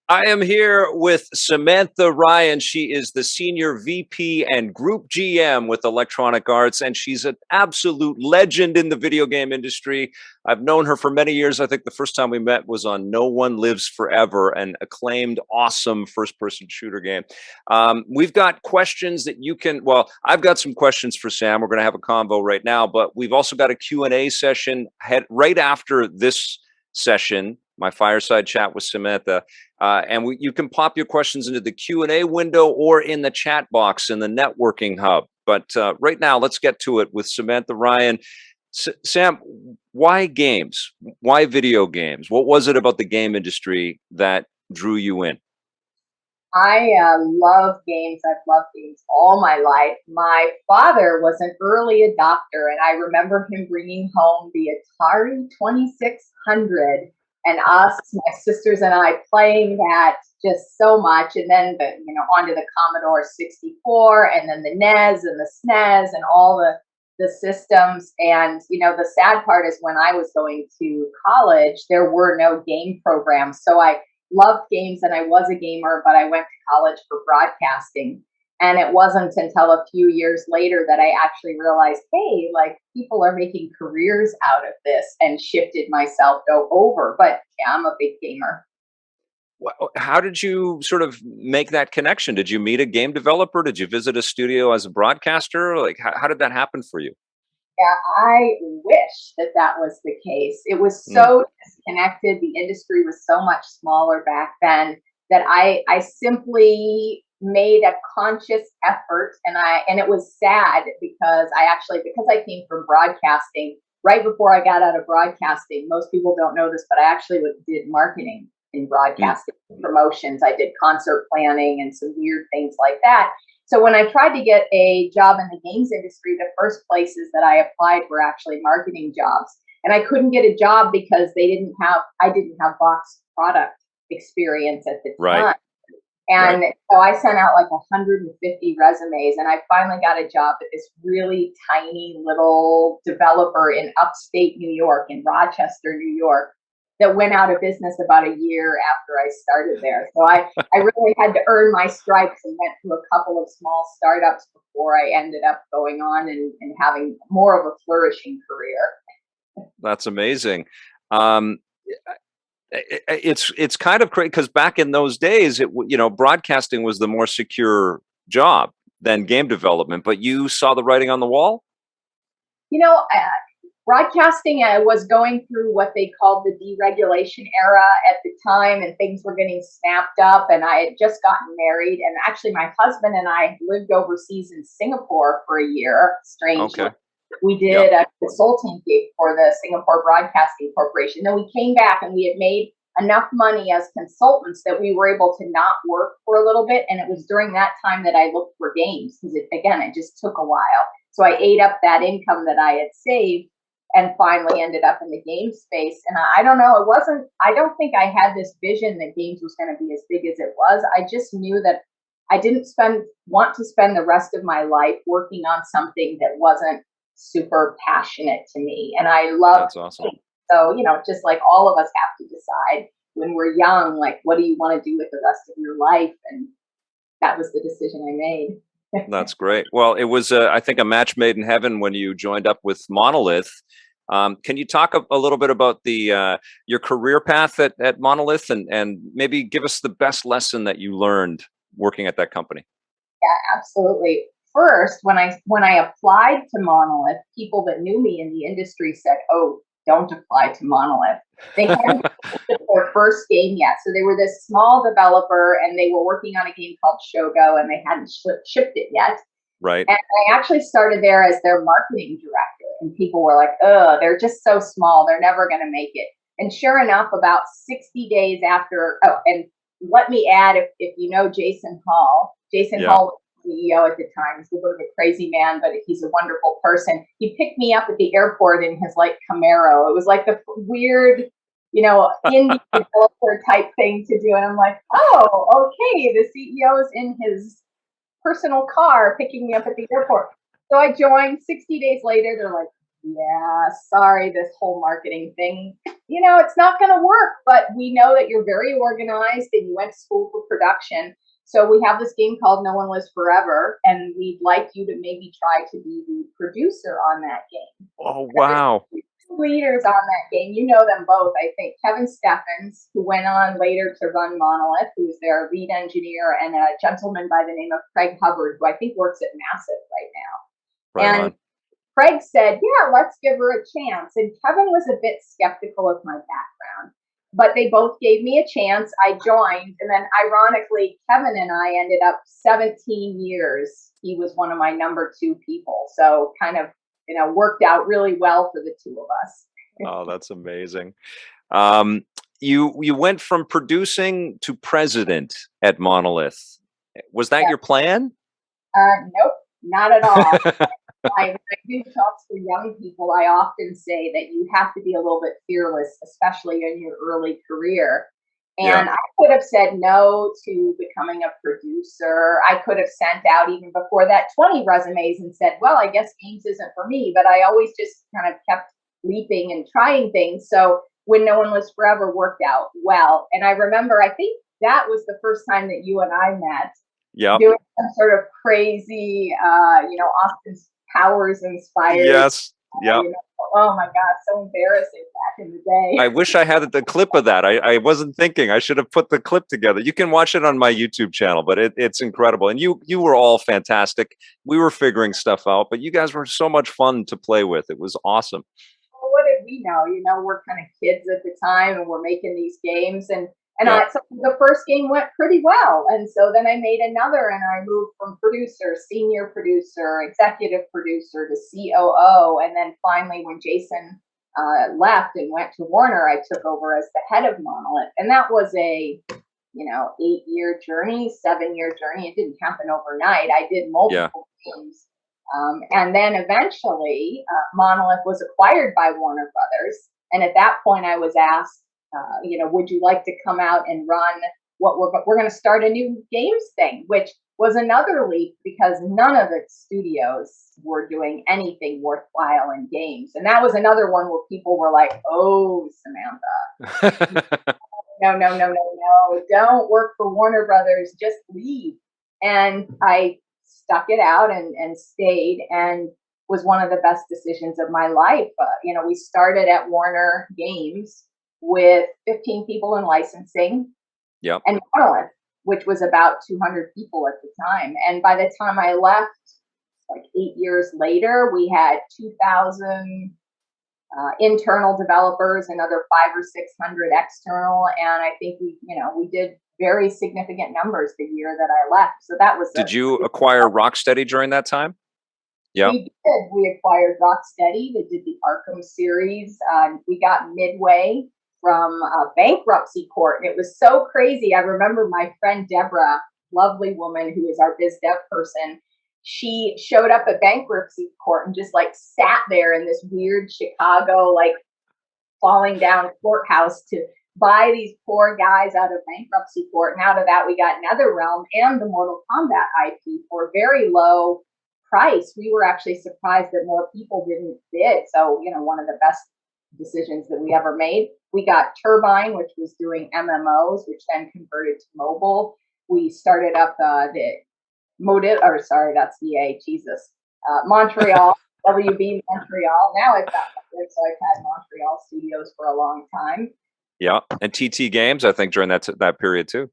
I am here with Samantha Ryan. She is the Senior VP and Group GM with Electronic Arts, and she's an absolute legend in the video game industry. I've known her for many years. I think the first time we met was on No One Lives Forever, an acclaimed, awesome first-person shooter game. We've got questions that you can, well, I've got some questions for Sam. We're going to have a convo right now, but we've also got a Q&A session right after this session, my fireside chat with Samantha. You can pop your questions into the Q&A window or in the chat box in the networking hub. But right now, let's get to it with Samantha Ryan. Sam, why games? Why video games? What was it about the game industry that drew you in? I love games. I've loved games all my life. My father was an early adopter, and I remember him bringing home the Atari 2600. And us, my sisters and I, playing that just so much. And then, onto the Commodore 64, and then the NES and the SNES and all the systems. And, the sad part is when I was going to college, there were no game programs. So I loved games and I was a gamer, but I went to college for broadcasting. And it wasn't until a few years later that I actually realized, hey, people are making careers out of this, and shifted myself over. But yeah, I'm a big gamer. Well, how did you sort of make that connection? Did you meet a game developer? Did you visit a studio as a broadcaster? How did that happen for you? Yeah, I wish that was the case. It was so disconnected. The industry was so much smaller back then that I simply made a conscious effort, and it was sad because I came from broadcasting. Right before I got out of broadcasting, most people don't know this, but I actually did marketing in broadcasting, promotions. I did concert planning and some weird things like that. So when I tried to get a job in the games industry, the first places that I applied were actually marketing jobs, and I couldn't get a job because I didn't have box product experience at the time. And so I sent out 150 resumes, and I finally got a job at this really tiny little developer in upstate New York, in Rochester, New York, that went out of business about a year after I started there. So I really had to earn my stripes and went through a couple of small startups before I ended up going on and having more of a flourishing career. That's amazing. It's kind of crazy because back in those days, broadcasting was the more secure job than game development. But you saw the writing on the wall. Broadcasting was going through what they called the deregulation era at the time, and things were getting snapped up. And I had just gotten married, and actually, my husband and I lived overseas in Singapore for a year. Strangely. Okay. We did a consulting gig for the Singapore Broadcasting Corporation. Then we came back and we had made enough money as consultants that we were able to not work for a little bit. And it was during that time that I looked for games because it just took a while. So I ate up that income that I had saved and finally ended up in the game space. And I don't know, I don't think I had this vision that games was going to be as big as it was. I just knew that I didn't want to spend the rest of my life working on something that wasn't super passionate to me. And I love That's awesome. So, just like all of us have to decide when we're young, what do you want to do with the rest of your life? And that was the decision I made. That's great. Well, it was, I think, a match made in heaven when you joined up with Monolith. Can you talk a little bit about your career path at Monolith and maybe give us the best lesson that you learned working at that company? Yeah, absolutely. First, when I applied to Monolith, people that knew me in the industry said, "Oh, don't apply to Monolith." They hadn't shipped their first game yet. So they were this small developer, and they were working on a game called Shogo, and they hadn't shipped it yet. Right. And I actually started there as their marketing director, and people were like, "Oh, they're just so small. They're never going to make it." And sure enough, about 60 days after, and let me add, if you know Jason Hall was CEO at the time. He's a bit of a crazy man, but he's a wonderful person. He picked me up at the airport in his Camaro. It was the weird, indie developer type thing to do. And I'm like, oh, okay, the CEO is in his personal car picking me up at the airport. So I joined. 60 days later, they're like, yeah, sorry, this whole marketing thing, it's not going to work, but we know that you're very organized and you went to school for production. So we have this game called No One Lives Forever, and we'd like you to maybe try to be the producer on that game. Oh, wow. Leaders on that game, you know them both, I think. Kevin Steffens, who went on later to run Monolith, who's their lead engineer, and a gentleman by the name of Craig Hubbard, who I think works at Massive right now. Right And on. Craig said, yeah, let's give her a chance. And Kevin was a bit skeptical of my background, but they both gave me a chance. I joined. And then ironically, Kevin and I ended up 17 years. He was one of my number 2 people. So kind of, worked out really well for the two of us. Oh, that's amazing. You went from producing to president at Monolith. Was that your plan? Nope, not at all. When I do talks to young people, I often say that you have to be a little bit fearless, especially in your early career. And I could have said no to becoming a producer. I could have sent out, even before that, 20 resumes and said, well, I guess games isn't for me. But I always just kind of kept leaping and trying things. So when No One Lives Forever worked out well. And I remember, I think that was the first time that you and I met. Yep. Doing some sort of crazy, Austin Powers inspired. Yes. Yep. Oh my God, so embarrassing back in the day. I wish I had the clip of that. I wasn't thinking. I should have put the clip together. You can watch it on my YouTube channel, but it's incredible. And you were all fantastic. We were figuring stuff out, but you guys were so much fun to play with. It was awesome. Well, what did we know? We're kind of kids at the time, and we're making these games, and so the first game went pretty well. And so then I made another, and I moved from producer, senior producer, executive producer to COO. And then finally, when Jason left and went to Warner, I took over as the head of Monolith. And that was a, 8-year journey, 7-year journey. It didn't happen overnight. I did multiple games. And then eventually, Monolith was acquired by Warner Brothers. And at that point, I was asked, would you like to come out and run what we're going to start a new games thing, which was another leap because none of the studios were doing anything worthwhile in games. And that was another one where people were like, oh, Samantha, no, don't work for Warner Brothers, just leave. And I stuck it out and stayed, and was one of the best decisions of my life. We started at Warner Games with 15 people in licensing, and Monolith, which was about 200 people at the time. And by the time I left, like 8 years later, we had 2,000 internal developers, another 500 or 600 external. And I think we did very significant numbers the year that I left. So that was. Did you acquire Rocksteady during that time? Yeah, we did. We acquired Rocksteady. They did the Arkham series. We got Midway from bankruptcy court. And it was so crazy. I remember my friend Deborah, lovely woman who is our biz dev person, she showed up at bankruptcy court and just sat there in this weird Chicago, falling down courthouse to buy these poor guys out of bankruptcy court. And out of that, we got NetherRealm and the Mortal Kombat IP for a very low price. We were actually surprised that more people didn't bid. So, one of the best decisions that we ever made. We got Turbine, which was doing MMOs, which then converted to mobile. We started up that's EA, Jesus. Montreal, WB Montreal. Now I've got it, so I've had Montreal studios for a long time. Yeah, and TT Games, I think, during that period too.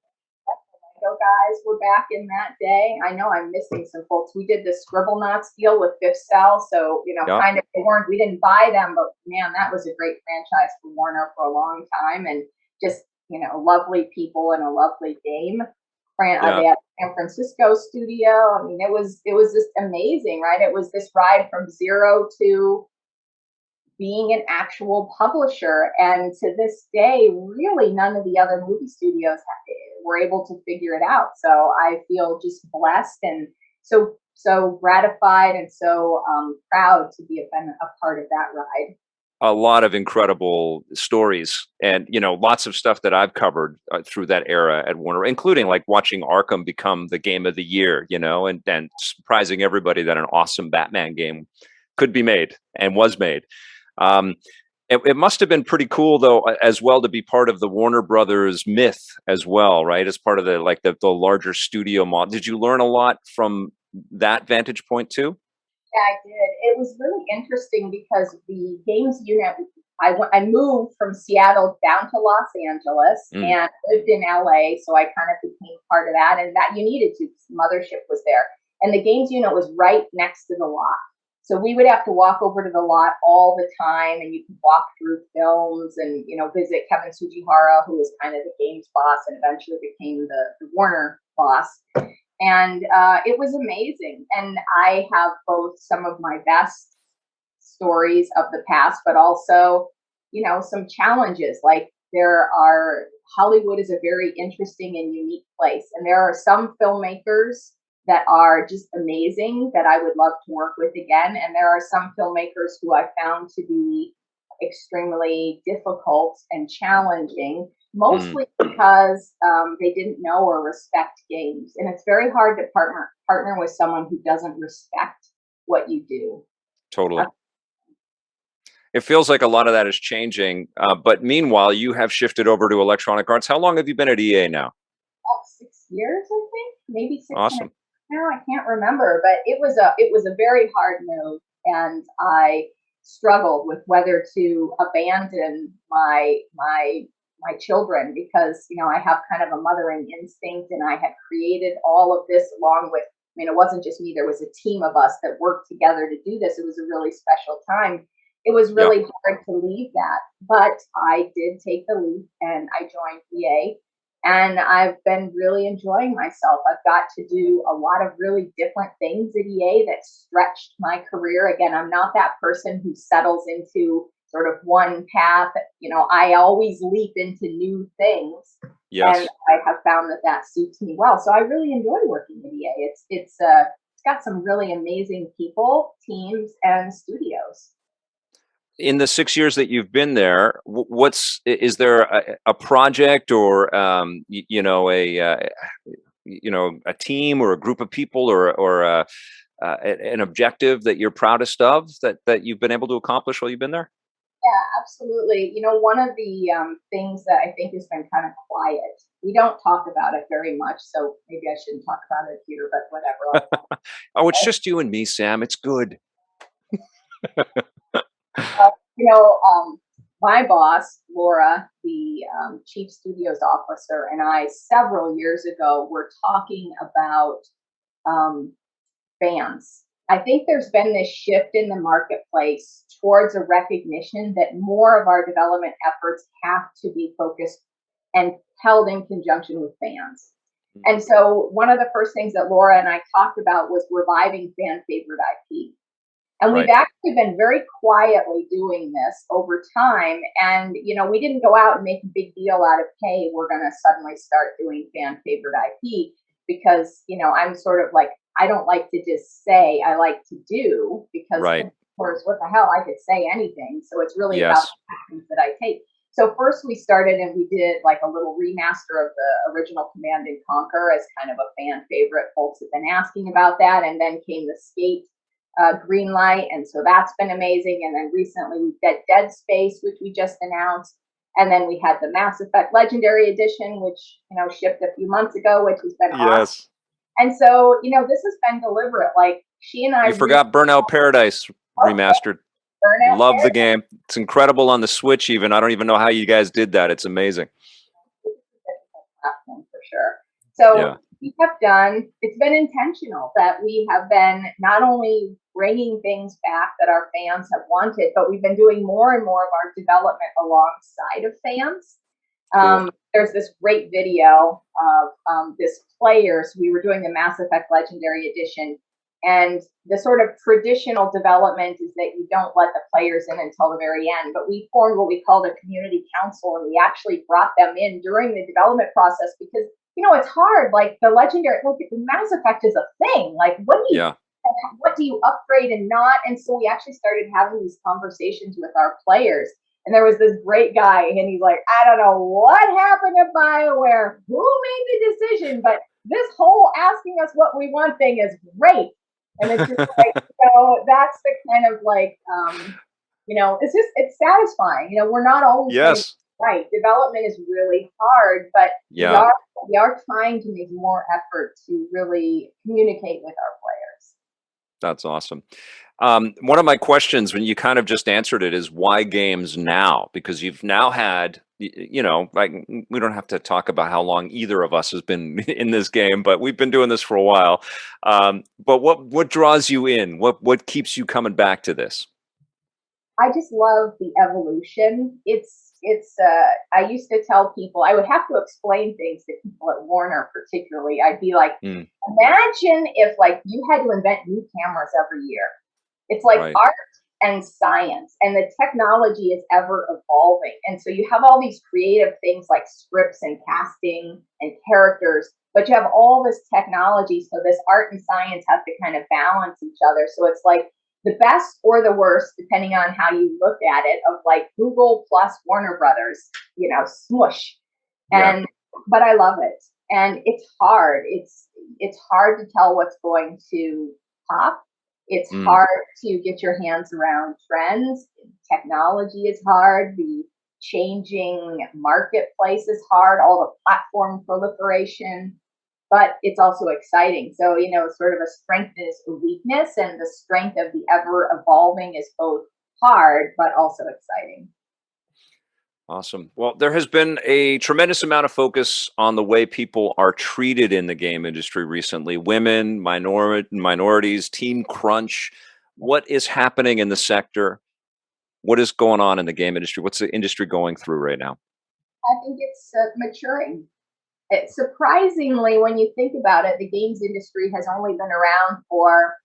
Lego guys were back in that day. I know I'm missing some folks. We did the Scribblenauts deal with Fifth Cell, so kind of we didn't buy them, but man, that was a great franchise for Warner for a long time, and just lovely people and a lovely game. They had a San Francisco studio. I mean, it was just amazing, right? It was this ride from zero to being an actual publisher. And to this day, really none of the other movie studios were able to figure it out. So I feel just blessed and so gratified and so proud to be a part of that ride. a lot of incredible stories, and lots of stuff that I've covered through that era at Warner, including like watching Arkham become the game of the year, and surprising everybody that an awesome Batman game could be made and was made. Um, it must have been pretty cool, though, as well, to be part of the Warner Brothers myth as well, right? As part of the larger studio model. Did you learn a lot from that vantage point too? Yeah, I did. It was really interesting because the games unit, I moved from Seattle down to Los Angeles and lived in LA, so I kind of became part of that, and that you needed to. Mothership was there, and the games unit was right next to the lot. So we would have to walk over to the lot all the time, and you could walk through films and visit Kevin Tsujihara, who was kind of the games boss and eventually became the Warner boss. And it was amazing. And I have both some of my best stories of the past, but also, some challenges. Like Hollywood is a very interesting and unique place. And there are some filmmakers that are just amazing that I would love to work with again. And there are some filmmakers who I found to be extremely difficult and challenging, mostly because they didn't know or respect games. And it's very hard to partner with someone who doesn't respect what you do. Totally. It feels like a lot of that is changing. But meanwhile, you have shifted over to Electronic Arts. How long have you been at EA now? About 6 years, I think, maybe 6. Awesome. Now I can't remember, but it was a very hard move, and I struggled with whether to abandon my children because I have kind of a mothering instinct, and I had created all of this along with. It wasn't just me. There was a team of us that worked together to do this. It was a really special time. It was really hard to leave that, but I did take the leap and I joined EA. And I've been really enjoying myself. I've got to do a lot of really different things at EA that stretched my career. Again, I'm not that person who settles into sort of one path. I always leap into new things. Yes. And I have found that suits me well. So I really enjoy working at EA. It's got some really amazing people, teams, and studios. In the 6 years that you've been there, is there a project or a team or a group of people or an objective that you're proudest of that you've been able to accomplish while you've been there? Yeah, absolutely. One of the things that I think has been kind of quiet. We don't talk about it very much, so maybe I shouldn't talk about it here. But whatever. Oh, it's just you and me, Sam. It's good. My boss, Laura, the chief studios officer, and I several years ago were talking about fans. I think there's been this shift in the marketplace towards a recognition that more of our development efforts have to be focused and held in conjunction with fans. And so one of the first things that Laura and I talked about was reviving fan favorite IP. And we've actually been very quietly doing this over time. And, we didn't go out and make a big deal out of, hey, we're going to suddenly start doing fan favorite IP because, I'm sort of like, I don't like to just say I like to do because, of course, what the hell, I could say anything. So it's really about the actions that I take. So first we started and we did like a little remaster of the original Command and Conquer as kind of a fan favorite. Folks have been asking about that. And then came the Skate green light, and so that's been amazing. And then recently we did Dead Space, which we just announced, and then we had the Mass Effect Legendary Edition, which shipped a few months ago, which has been awesome. And so this has been deliberate. Like she and I, you forgot Burnout Paradise remastered. Love the game. It's incredible on the Switch. Even I don't even know how you guys did that. It's amazing. Platform for sure. So. We have done, it's been intentional that we have been not only bringing things back that our fans have wanted, but we've been doing more and more of our development alongside of fans. Cool. There's this great video of this player. So we were doing the Mass Effect Legendary Edition, and the sort of traditional development is that you don't let the players in until the very end. But we formed what we called a community council, and we actually brought them in during the development process because it's hard. Like the Legendary, the Mass Effect is a thing. Like, what do you what do you upgrade and not? And so we actually started having these conversations with our players. And there was this great guy, and he's like, I don't know what happened to BioWare, who made the decision, but this whole asking us what we want thing is great. And it's just like, so that's the kind of like, it's satisfying. We're not always Yes. right. Development is really hard, but Yeah. we are trying to make more effort to really communicate with our players. That's awesome. One of my questions, when you kind of just answered it, is why games now? Because you've now had, like, we don't have to talk about how long either of us has been in this game, but we've been doing this for a while. But what draws you in? What keeps you coming back to this? I just love the evolution. I used to tell people, I would have to explain things to people at Warner, particularly. I'd be like, imagine if like you had to invent new cameras every year. It's like Right. art and science, and the technology is ever evolving. And so you have all these creative things like scripts and casting and characters, but you have all this technology. So this art and science have to kind of balance each other. So it's like the best or the worst, depending on how you look at it, of like Google plus Warner Brothers, smush. And but I love it. And it's hard. It's hard to tell what's going to pop. It's hard to get your hands around trends. Technology is hard. The changing marketplace is hard. All the platform proliferation, but it's also exciting. So, sort of a strength is a weakness, and the strength of the ever evolving is both hard, but also exciting. Awesome. Well, there has been a tremendous amount of focus on the way people are treated in the game industry recently. Women, minorities, team crunch. What is happening in the sector? What is going on in the game industry? What's the industry going through right now? I think it's maturing. Surprisingly, when you think about it, the games industry has only been around for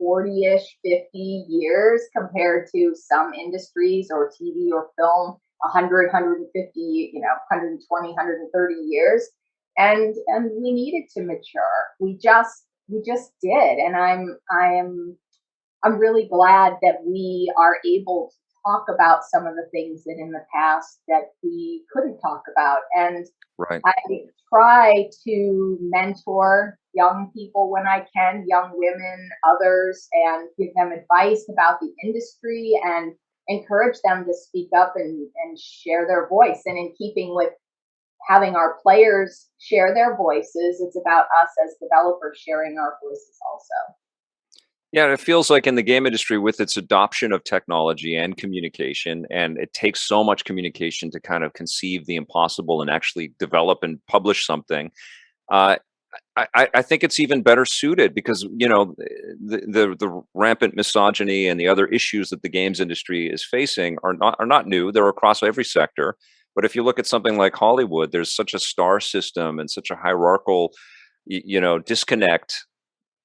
40-ish, 50 years compared to some industries or TV or film, 100, 150, 120, 130 years. And we needed to mature. We just did. And I'm really glad that we are able to talk about some of the things that in the past that we couldn't talk about. And Right. I try to mentor young people when I can, young women, others, and give them advice about the industry and encourage them to speak up and share their voice. And in keeping with having our players share their voices, it's about us as developers sharing our voices also. Yeah, it feels like in the game industry, with its adoption of technology and communication, and it takes so much communication to kind of conceive the impossible and actually develop and publish something. Uh, I think it's even better suited because the rampant misogyny and the other issues that the games industry is facing are not new. They're across every sector. But if you look at something like Hollywood, there's such a star system and such a hierarchical, disconnect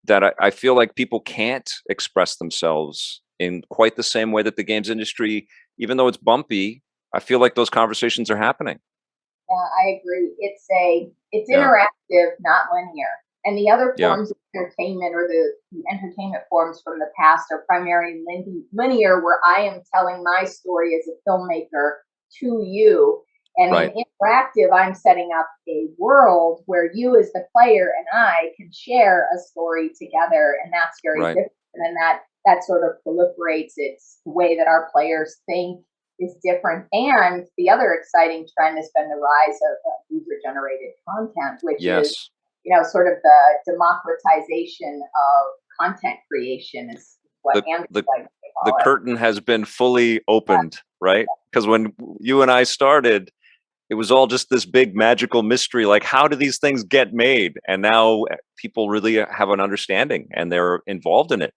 that I feel like people can't express themselves in quite the same way that the games industry, even though it's bumpy, I feel like those conversations are happening. Yeah, I agree. It's Yeah. interactive, not linear. And the other Yeah. forms of entertainment or the entertainment forms from the past are primarily linear, where I am telling my story as a filmmaker to you. And Right. in interactive, I'm setting up a world where you as the player and I can share a story together. And that's very Right. different. And that sort of proliferates. It's the way that our players think is different. And the other exciting trend has been the rise of user-generated content, which is, Yes. sort of the democratization of content creation is what The Andy the likes to the call it. curtain has been fully opened, right? Because when you and I started, it was all just this big magical mystery. Like, how do these things get made? And now people really have an understanding and they're involved in it.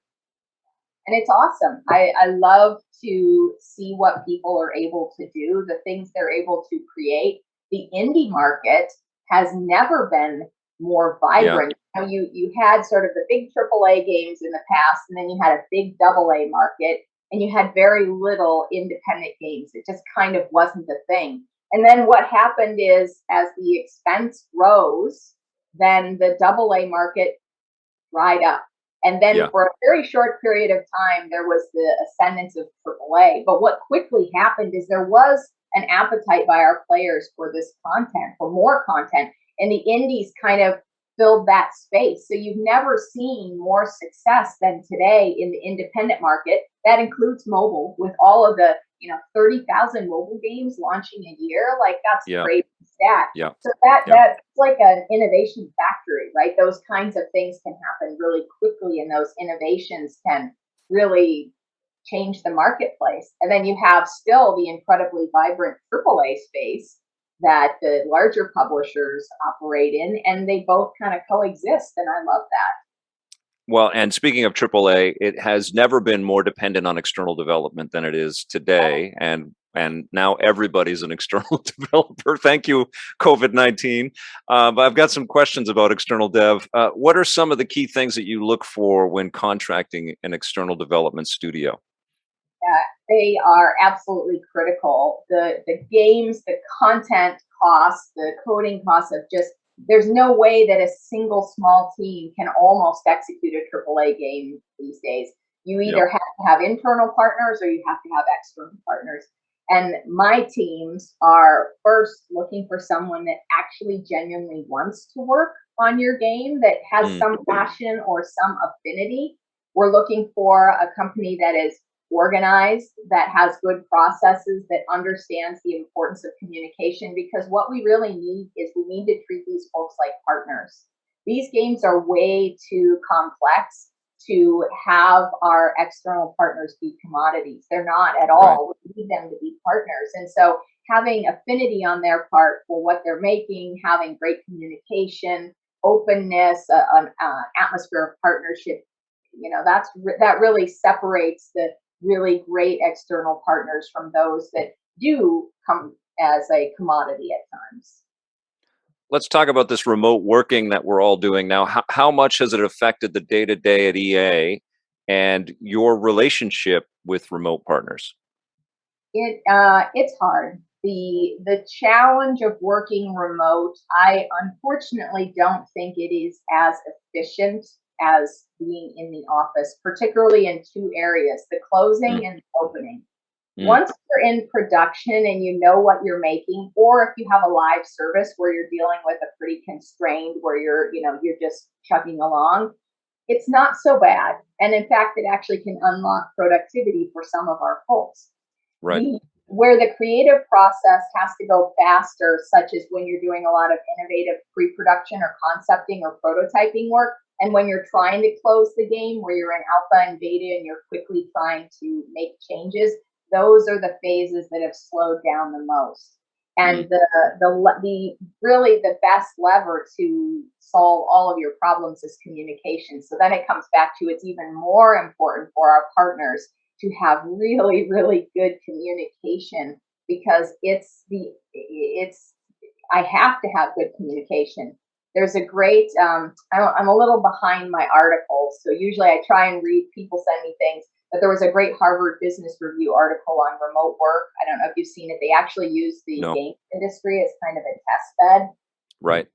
And it's awesome. I love to see what people are able to do, the things they're able to create. The indie market has never been more Yeah. vibrant. You had sort of the big AAA games in the past, and then you had a big AA market, and you had very little independent games. It just kind of wasn't a thing. And then what happened is, as the expense rose, then the AA market dried up. And then Yeah. for a very short period of time, there was the ascendance of AAA. But what quickly happened is there was an appetite by our players for this content, for more content, and the indies kind of filled that space. So you've never seen more success than today in the independent market. That includes mobile, with all of the 30,000 mobile games launching a year. Like, that's a Yeah. great stat. Yeah. So that's like an innovation factory, right? Those kinds of things can happen really quickly, and those innovations can really change the marketplace. And then you have still the incredibly vibrant AAA space that the larger publishers operate in, and they both kind of coexist. And I love that. Well, and speaking of AAA, it has never been more dependent on external development than it is today, and now everybody's an external developer. Thank you, COVID-19. But I've got some questions about external dev. What are some of the key things that you look for when contracting an external development studio? They are absolutely critical. The games, the content costs, the coding costs of just, there's no way that a single small team can almost execute a AAA game these days. You either have to have internal partners or you have to have external partners. And my teams are first looking for someone that actually genuinely wants to work on your game, that has some passion or some affinity. We're looking for a company that is organized, that has good processes, that understands the importance of communication, because what we really need is we need to treat these folks like partners. These games are way too complex to have our external partners be commodities. They're not at all. We need them to be partners. And so having affinity on their part for what they're making, having great communication, openness, an atmosphere of partnership, that really separates the really great external partners from those that do come as a commodity at times. Let's talk about this remote working that we're all doing now. How much has it affected the day-to-day at EA and your relationship with remote partners? It's hard. The challenge of working remote, I unfortunately don't think it is as efficient as being in the office, particularly in two areas: the closing and the opening. Once you're in production and you know what you're making, or if you have a live service where you're dealing with a pretty constrained, where you're just chugging along, it's not so bad. And in fact, it actually can unlock productivity for some of our folks. Right. Where the creative process has to go faster, such as when you're doing a lot of innovative pre-production or concepting or prototyping work, and when you're trying to close the game, where you're in alpha and beta and you're quickly trying to make changes, those are the phases that have slowed down the most. And the really the best lever to solve all of your problems is communication. So then it comes back to, it's even more important for our partners to have really, really good communication, because I have to have good communication. There's a great, I'm a little behind my articles, so usually I try and read, people send me things, but there was a great Harvard Business Review article on remote work. I don't know if you've seen it. They actually use the game industry as kind of a test bed. Right.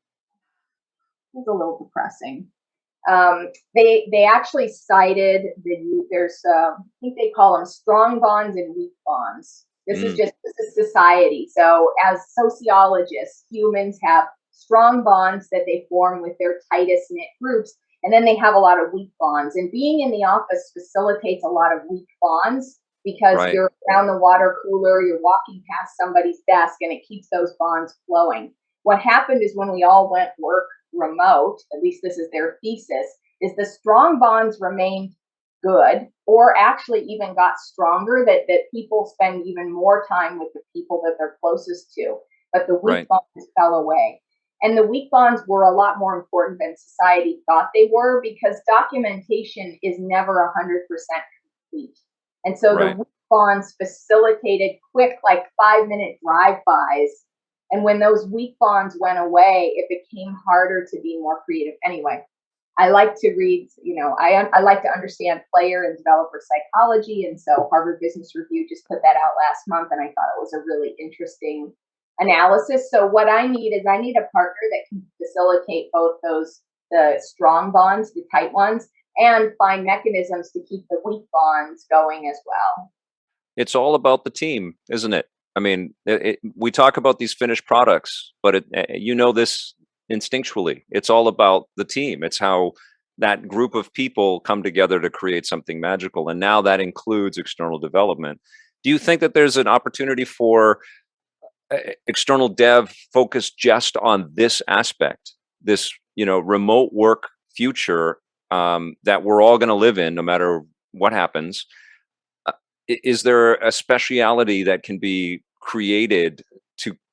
It's a little depressing. They actually cited there's I think they call them strong bonds and weak bonds. This is society. So as sociologists, humans have strong bonds that they form with their tightest knit groups, and then they have a lot of weak bonds. And being in the office facilitates a lot of weak bonds, because you're around the water cooler, you're walking past somebody's desk, and it keeps those bonds flowing. What happened is, when we all went work remote, at least this is their thesis, is the strong bonds remained good, or actually even got stronger, that people spend even more time with the people that they're closest to, but the weak bonds fell away. And the weak bonds were a lot more important than society thought they were, because documentation is never 100% complete. And so the weak bonds facilitated quick, like 5-minute drive-bys. And when those weak bonds went away, it became harder to be more creative. Anyway, I like to read, I like to understand player and developer psychology. And so Harvard Business Review just put that out last month, and I thought it was a really interesting analysis. So what I need is, I need a partner that can facilitate both the strong bonds, the tight ones, and find mechanisms to keep the weak bonds going as well. It's all about the team, isn't it? I mean, we talk about these finished products, but you know this instinctually. It's all about the team. It's how that group of people come together to create something magical. And now that includes external development. Do you think that there's an opportunity for external dev focused just on this aspect, this, remote work future that we're all going to live in no matter what happens? Is there a speciality that can be created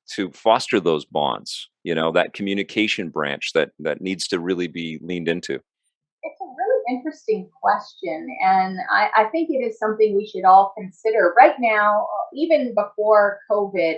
to foster those bonds, that communication branch that needs to really be leaned into? It's a really interesting question, and I think it is something we should all consider. Right now, even before COVID,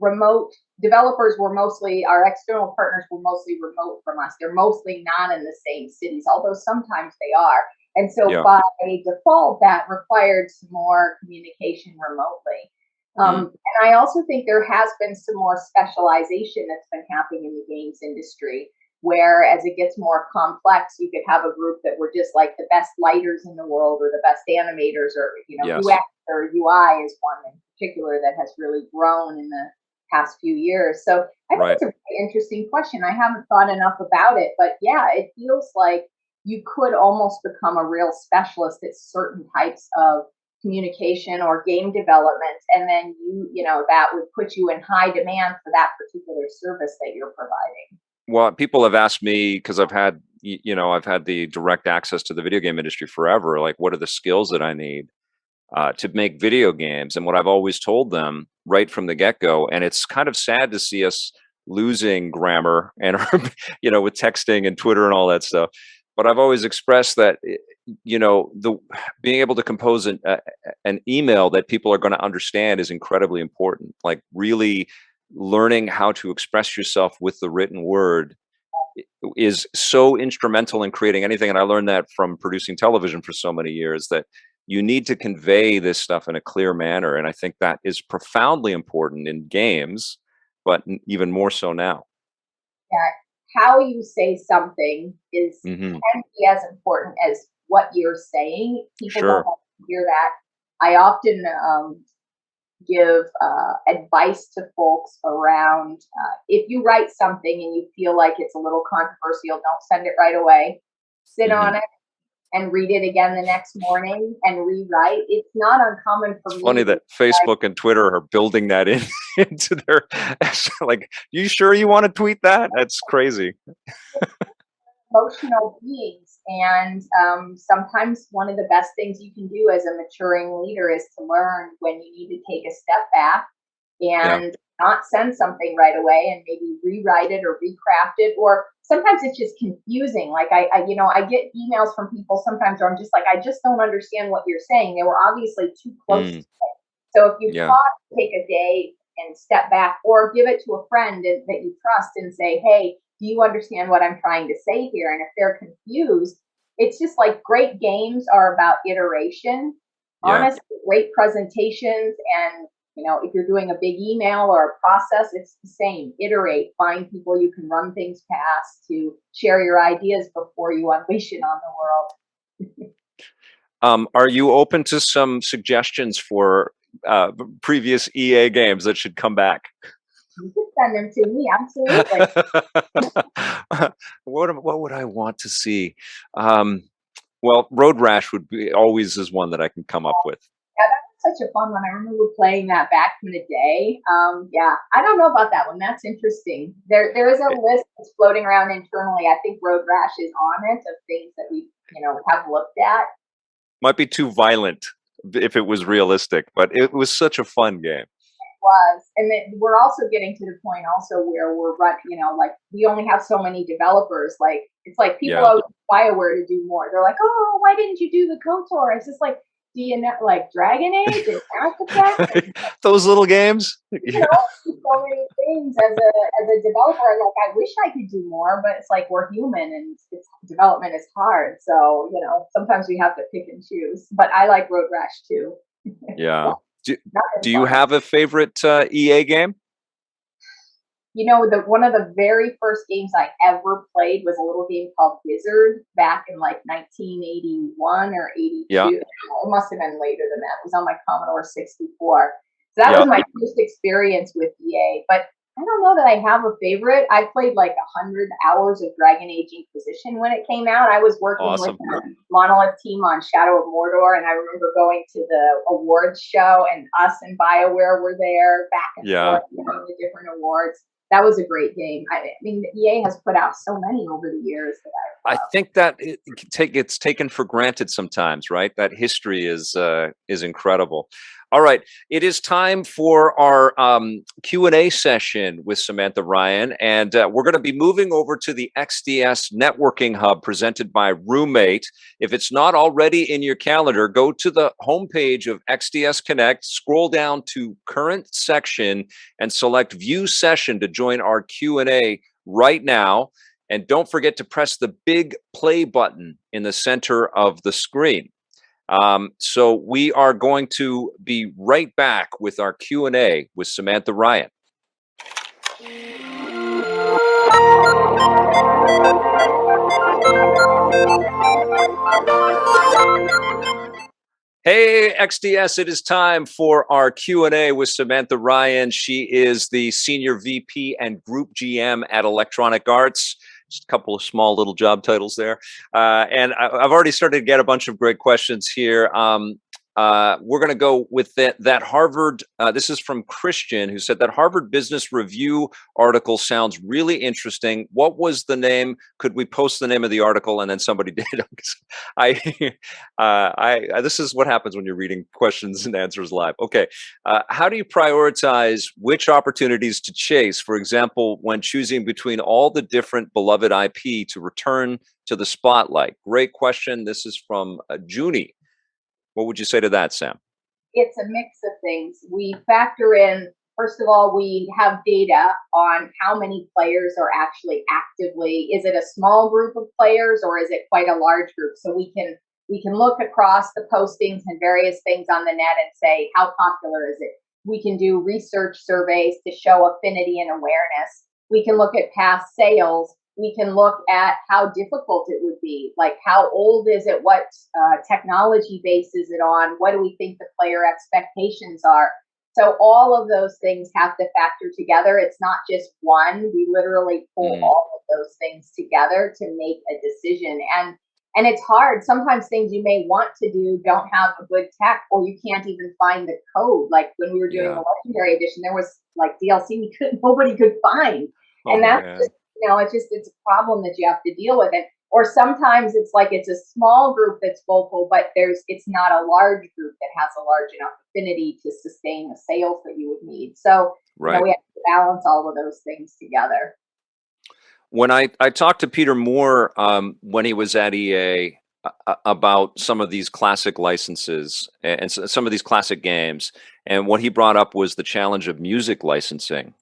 remote developers were mostly, our external partners were mostly remote from us. They're mostly not in the same cities, although sometimes they are. And so Yeah. by default, that required some more communication remotely. And I also think there has been some more specialization that's been happening in the games industry, where as it gets more complex, you could have a group that were just like the best lighters in the world or the best animators, or, Yes. UX or UI is one in particular that has really grown in the past few years. So I think it's a really interesting question. I haven't thought enough about it, but yeah, it feels like you could almost become a real specialist at certain types of communication or game development, and then that would put you in high demand for that particular service that you're providing. Well, people have asked me, because I've had, I've had the direct access to the video game industry forever. Like, what are the skills that I need to make video games? And what I've always told them right from the get-go, and it's kind of sad to see us losing grammar and with texting and Twitter and all that stuff. But I've always expressed that, the being able to compose an email that people are going to understand is incredibly important. Like, really learning how to express yourself with the written word is so instrumental in creating anything. And I learned that from producing television for so many years, that you need to convey this stuff in a clear manner. And I think that is profoundly important in games, but even more so now. Yeah, how you say something is Hmm. can be as important as what you're saying. People don't Sure. want to hear that. I often give advice to folks around, if you write something and you feel like it's a little controversial, don't send it right away. Sit Hmm. on it and read it again the next morning and rewrite. It's not uncommon for It's me funny to that write Facebook and Twitter are building that in into their like, you sure you want to tweet that? That's crazy. emotional beings. And sometimes one of the best things you can do as a maturing leader is to learn when you need to take a step back Yeah. and not send something right away and maybe rewrite it or recraft it. Or sometimes it's just confusing. Like I get emails from people sometimes where I'm just like, I just don't understand what you're saying. They were obviously too close to Mm, it. So if you yeah. pause, take a day and step back, or give it to a friend that you trust and say, hey, do you understand what I'm trying to say here? And if they're confused, it's just like great games are about iteration. Yeah. Honestly, great presentations, and if you're doing a big email or a process, it's the same. Iterate, find people you can run things past to share your ideas before you unleash it on the world. Are you open to some suggestions for previous EA games that should come back? You can send them to me, absolutely. What would I want to see? Well, Road Rash would be always is one that I can come up with. Yeah, that was such a fun one. I remember playing that back in the day. Yeah, I don't know about that one. That's interesting. There is a It list that's floating around internally. I think Road Rash is on it, of things that we have looked at. might be too violent if it was realistic, but it was such a fun game. Was, and then we're also getting to the point also where we're like we only have so many developers. Like it's like people Yeah. owe BioWare to do more. They're like, oh, why didn't you do the KOTOR? It's just like, do you know, like Dragon Age and Mass Effect? And, Those little games. Yeah. so many things as a developer. Like I wish I could do more, but it's like we're human and development is hard. So sometimes we have to pick and choose. But I like Road Rash too. Yeah. Do Not as you fun. have a favorite EA game? one of the very first games I ever played was a little game called Wizard back in like 1981 or 82. Yeah. It must have been later than that. It was on my Commodore 64. So that Yeah. was my first experience with EA. But I don't know that I have a favorite. I played like 100 hours of Dragon Age Inquisition when it came out. I was working with the Monolith team on Shadow of Mordor, and I remember going to the awards show, and us and BioWare were there back and forth, the different awards. That was a great game. I mean, EA has put out so many over the years that I think that it's taken for granted sometimes, right? That history is incredible. All right, it is time for our Q&A session with Samantha Ryan, and we're going to be moving over to the XDS Networking Hub presented by Roommate. If it's not already in your calendar, go to the homepage of XDS Connect, scroll down to Current Section, and select View Session to join our Q&A right now. And don't forget to press the big play button in the center of the screen. So we are going to be right back with our Q&A with Samantha Ryan. Hey, XDS, it is time for our Q&A with Samantha Ryan. She is the Senior VP and Group GM at Electronic Arts. Just a couple of small little job titles there. And I've already started to get a bunch of great questions here. We're going to go with that Harvard. This is from Christian, who said that Harvard Business Review article sounds really interesting. What was the name? Could we post the name of the article? And then somebody did. This is what happens when you're reading questions and answers live. Okay. How do you prioritize which opportunities to chase? For example, when choosing between all the different beloved IP to return to the spotlight? Great question. This is from Junie. What would you say to that, Sam? It's a mix of things. We factor in, first of all, we have data on how many players are actually actively, is it a small group of players or is it quite a large group? So we can look across the postings and various things on the net and say, how popular is it? We can do research surveys to show affinity and awareness. We can look at past sales. We can look at how difficult it would be, like how old is it, what technology base is it on, what do we think the player expectations are. So all of those things have to factor together. It's not just one. We literally pull all of those things together to make a decision. And it's hard. Sometimes things you may want to do don't have a good tech, or you can't even find the code. Like when we were doing the Legendary Edition, there was like DLC nobody could find. And that's just, it's a problem that you have to deal with it. Or sometimes it's like it's a small group that's vocal, but it's not a large group that has a large enough affinity to sustain the sales that you would need. So we have to balance all of those things together. When I talked to Peter Moore when he was at EA about some of these classic licenses and some of these classic games, and what he brought up was the challenge of music licensing.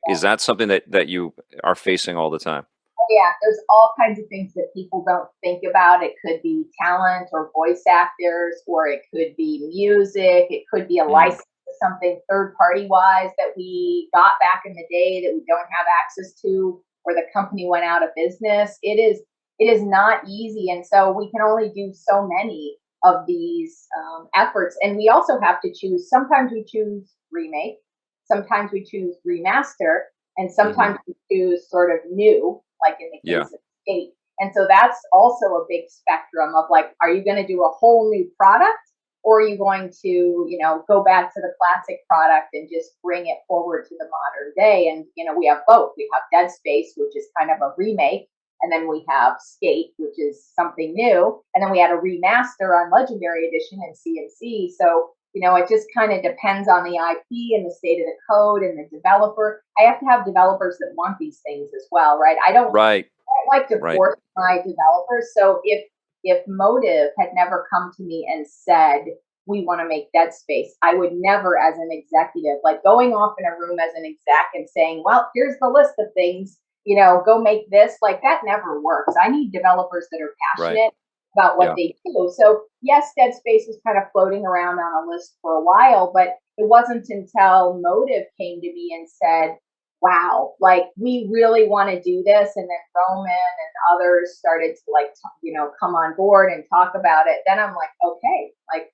Is that something that you are facing all the time? Oh, yeah, there's all kinds of things that people don't think about. It could be talent or voice actors, or it could be music. It could be a license to something third-party wise that we got back in the day that we don't have access to, or the company went out of business. It is not easy, and so we can only do so many of these efforts. And we also have to choose. Sometimes we choose remake. Sometimes we choose remaster, and sometimes we choose sort of new, like in the case of Skate. And so that's also a big spectrum of like, are you going to do a whole new product, or are you going to, go back to the classic product and just bring it forward to the modern day? And, we have both. We have Dead Space, which is kind of a remake, and then we have Skate, which is something new, and then we had a remaster on Legendary Edition and CNC. So it just kind of depends on the IP and the state of the code and the developer. I have to have developers that want these things as well, right? I don't like to force my developers. So if Motive had never come to me and said, we want to make Dead Space, I would never, as an executive, like going off in a room as an exec and saying, well, here's the list of things, go make this. Like that never works. I need developers that are passionate about what they do. So yes, Dead Space was kind of floating around on a list for a while, but it wasn't until Motive came to me and said, wow, like we really want to do this. And then Roman and others started to like, come on board and talk about it. Then I'm like, okay, like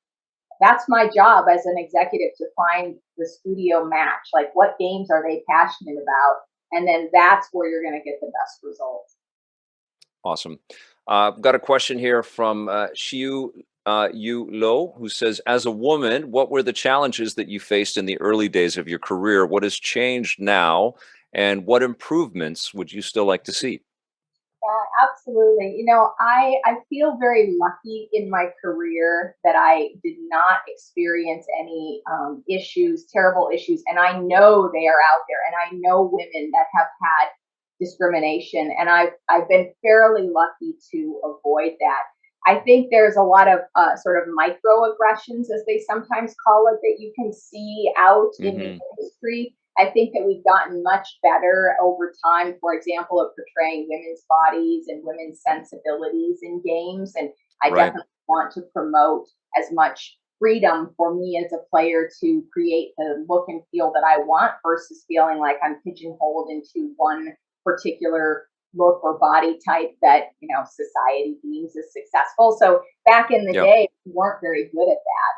that's my job as an executive to find the studio match. Like what games are they passionate about? And then that's where you're going to get the best results. Awesome. I've got a question here from Xiu Yu Lo, who says, as a woman, what were the challenges that you faced in the early days of your career? What has changed now? And what improvements would you still like to see? Yeah, absolutely. I feel very lucky in my career that I did not experience any issues, terrible issues. And I know they are out there, and I know women that have had discrimination, and I've been fairly lucky to avoid that. I think there's a lot of sort of microaggressions, as they sometimes call it, that you can see out in the industry. I think that we've gotten much better over time, for example, at portraying women's bodies and women's sensibilities in games. And I Right. definitely want to promote as much freedom for me as a player to create the look and feel that I want versus feeling like I'm pigeonholed into one particular look or body type that, society deems as successful. So back in the Yeah. day, we weren't very good at that.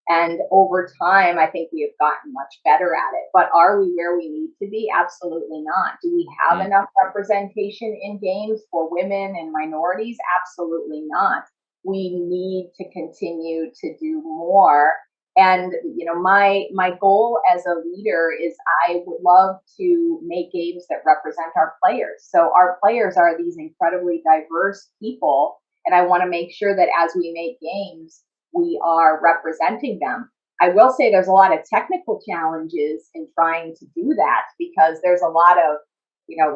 And over time, I think we have gotten much better at it. But are we where we need to be? Absolutely not. Do we have Mm. enough representation in games for women and minorities? Absolutely not. We need to continue to do more. And my goal as a leader is I would love to make games that represent our players. So our players are these incredibly diverse people, and I want to make sure that as we make games, we are representing them. I will say there's a lot of technical challenges in trying to do that because there's a lot of,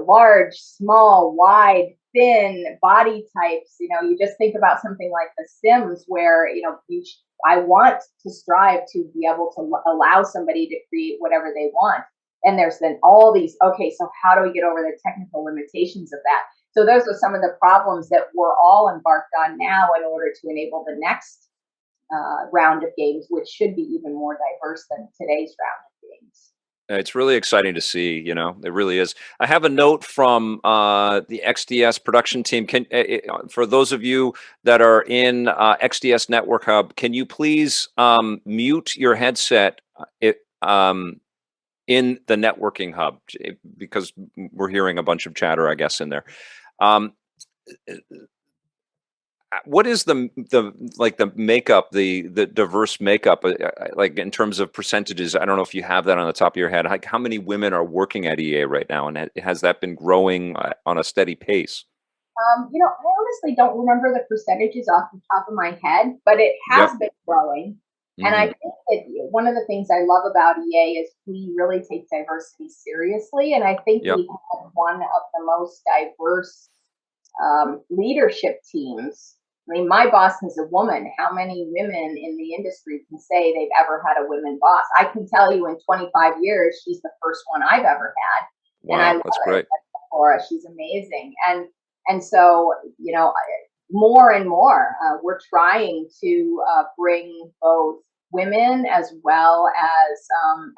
large, small, wide, thin body types. You just think about something like The Sims where, I want to strive to be able to allow somebody to create whatever they want. And there's then all these, okay, so how do we get over the technical limitations of that? So those are some of the problems that we're all embarked on now in order to enable the next round of games, which should be even more diverse than today's round of games. It's really exciting to see, it really is. I have a note from the XDS production team. For those of you that are in XDS Network Hub, can you please mute your headset in the networking hub? Because we're hearing a bunch of chatter, I guess, in there. Um, what is the makeup, the diverse makeup, like in terms of percentages? I don't know if you have that on the top of your head. Like how many women are working at EA right now, and has that been growing on a steady pace? I honestly don't remember the percentages off the top of my head, but it has Yep. been growing. And I Hmm. think that one of the things I love about EA is we really take diversity seriously. And I think Yep. we have one of the most diverse leadership teams. I mean, my boss is a woman. How many women in the industry can say they've ever had a women boss? I can tell you in 25 years, she's the first one I've ever had. And I Wow, love that's it. great. Laura, she's amazing. And so, more and more, we're trying to bring both women as well as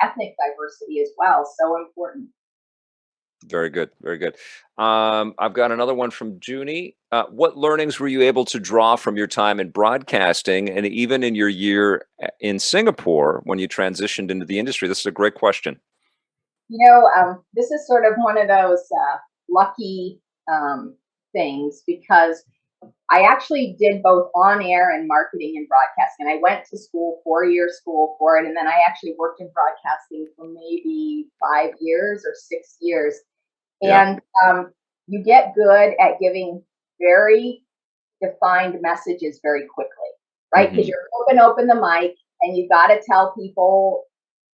ethnic diversity as well. So important. Very good. Very good. I've got another one from Junie. What learnings were you able to draw from your time in broadcasting and even in your year in Singapore when you transitioned into the industry? This is a great question. This is sort of one of those lucky things because I actually did both on air and marketing and broadcasting. I went to school, 4 year school for it, and then I actually worked in broadcasting for maybe 5 years or 6 years. Yeah. And you get good at giving very defined messages very quickly, right? Because Hmm. you're open the mic and you got to tell people,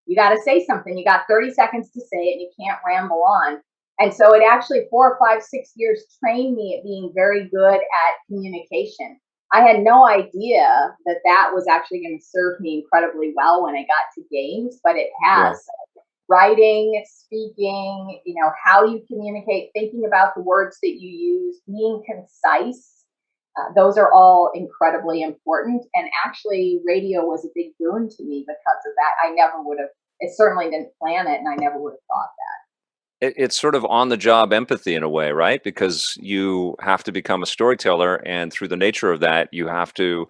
you got to say something. You got 30 seconds to say it and you can't ramble on. And so it actually 4 or 5, 6 years trained me at being very good at communication. I had no idea that that was actually going to serve me incredibly well when I got to games, but it Yeah. has. Writing, speaking, how you communicate, thinking about the words that you use, being concise. Those are all incredibly important. And actually, radio was a big boon to me because of that. I never would have, it certainly didn't plan it, and I never would have thought that. it's sort of on the job empathy in a way, right? Because you have to become a storyteller, and through the nature of that, you have to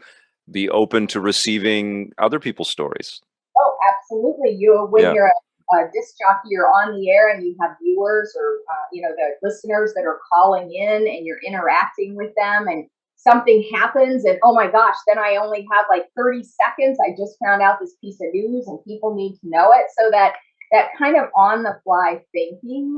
be open to receiving other people's stories. Oh, absolutely. When Yeah. you're a disc jockey, you're on the air and you have viewers or the listeners that are calling in, and you're interacting with them, and something happens, and oh my gosh, then I only have like 30 seconds. I just found out this piece of news, and people need to know it. So that kind of on the fly thinking,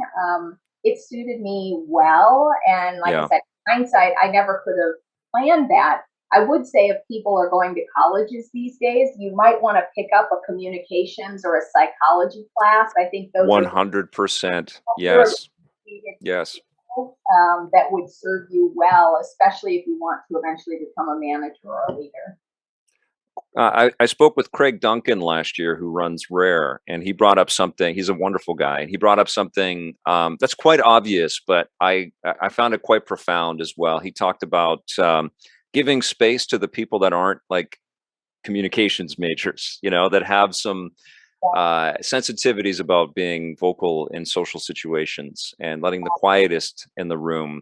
it suited me well. And like I Yeah. said, hindsight, I never could have planned that. I would say if people are going to colleges these days, you might want to pick up a communications or a psychology class. I think those are 100%. really Yes. needed Yes. people, that would serve you well, especially if you want to eventually become a manager or a leader. I spoke with Craig Duncan last year, who runs Rare, and he brought up something. He's a wonderful guy, and he brought up something that's quite obvious, but I found it quite profound as well. He talked about giving space to the people that aren't like communications majors, that have some sensitivities about being vocal in social situations, and letting the quietest in the room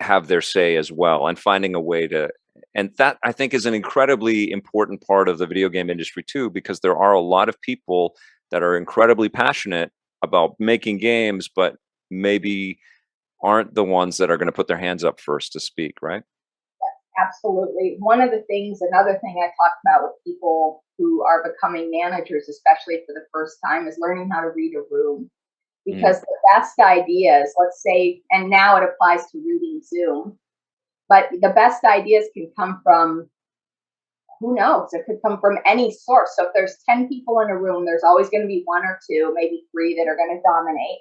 have their say as well, and finding a way to, and that I think is an incredibly important part of the video game industry too, because there are a lot of people that are incredibly passionate about making games, but maybe aren't the ones that are going to put their hands up first to speak, right? Absolutely. Another thing I talk about with people who are becoming managers, especially for the first time, is learning how to read a room. Mm, Because the best ideas, let's say, and now it applies to reading Zoom, but the best ideas can come from, who knows, it could come from any source. So if there's 10 people in a room, there's always going to be one or two, maybe three, that are going to dominate.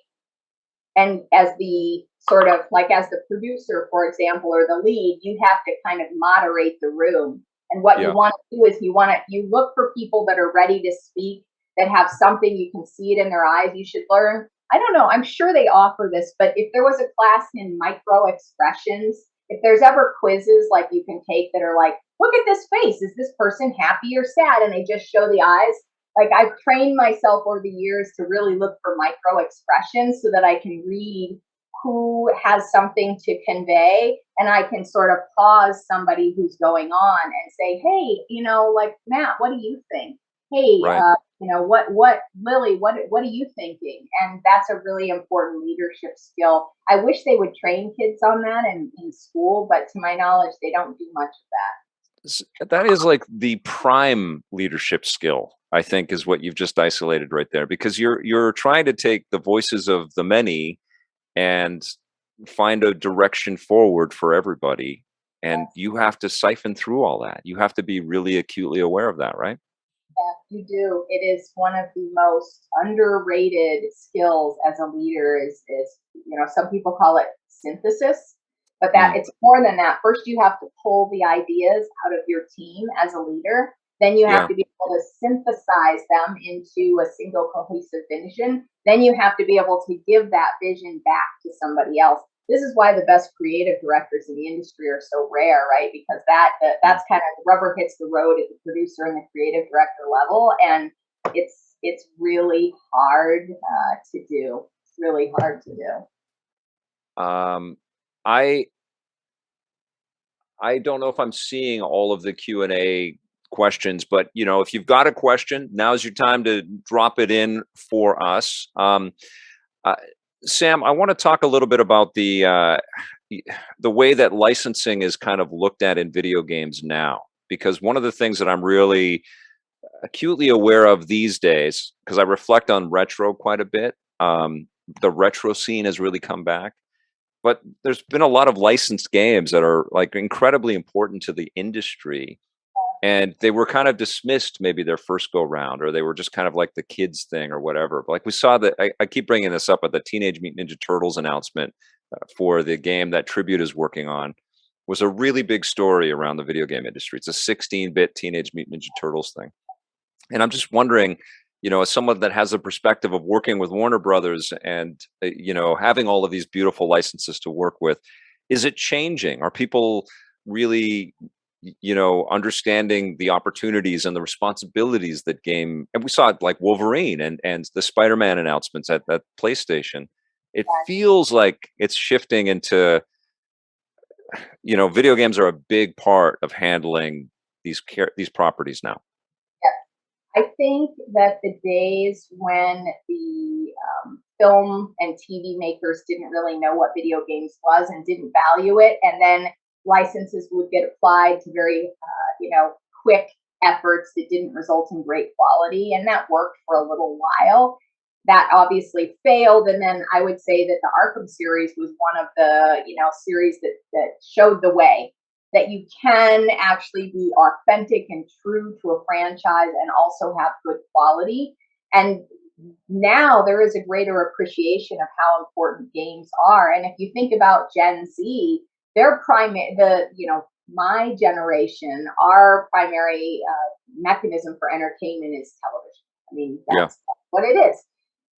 And as the sort of like as the producer, for example, or the lead, you have to kind of moderate the room. And what you yeah. want to do is you look for people that are ready to speak, that have something, you can see it in their eyes. You should learn. I don't know, I'm sure they offer this, but if there was a class in micro expressions, if there's ever quizzes like you can take that are like, look at this face, is this person happy or sad? And they just show the eyes. Like, I've trained myself over the years to really look for micro expressions so that I can read who has something to convey, and I can sort of pause somebody who's going on and say, hey, like, Matt, what do you think? Hey, Right. what Lily, what are you thinking? And that's a really important leadership skill. I wish they would train kids on that in school, but to my knowledge, they don't do much of that. That is like the prime leadership skill, I think, is what you've just isolated right there, because you're trying to take the voices of the many and find a direction forward for everybody, and you have to siphon through all that. You have to be really acutely aware of that, right? Yeah, you do. It is one of the most underrated skills as a leader. Is some people call it synthesis, but that Mm, it's more than that. First, you have to pull the ideas out of your team as a leader. Then you have yeah. to be able to synthesize them into a single cohesive vision. Then you have to be able to give that vision back to somebody else. This is why the best creative directors in the industry are so rare, right? Because Mm. that's kind of rubber hits the road at the producer and the creative director level, and it's really hard to do. It's really hard to do. Um, I I don't know if I'm seeing all of the Q&A questions, but if you've got a question, now's your time to drop it in for us. Uh, Sam, I want to talk a little bit about the way that licensing is kind of looked at in video games now, because one of the things that I'm really acutely aware of these days, because I reflect on retro quite a bit, the retro scene has really come back, but there's been a lot of licensed games that are like incredibly important to the industry, and they were kind of dismissed maybe their first go round, or they were just kind of like the kids thing or whatever. But like we saw that, I keep bringing this up, at the Teenage Mutant Ninja Turtles announcement for the game that Tribute is working on, was a really big story around the video game industry. It's a 16-bit Teenage Mutant Ninja Turtles thing, and I'm just wondering, as someone that has a perspective of working with Warner Brothers, and having all of these beautiful licenses to work with, is it changing? Are people really, understanding the opportunities and the responsibilities that game? And we saw it like Wolverine and the Spider-Man announcements at PlayStation. it feels like it's shifting into, video games are a big part of handling these properties now. I think that the days when the film and TV makers didn't really know what video games was and didn't value it, and then licenses would get applied to very, quick efforts that didn't result in great quality, and that worked for a little while. That obviously failed, and then I would say that the Arkham series was one of the, series that showed the way that you can actually be authentic and true to a franchise and also have good quality. And now there is a greater appreciation of how important games are. And if you think about Gen Z, their my generation, our primary mechanism for entertainment is television. I mean, that's what it is.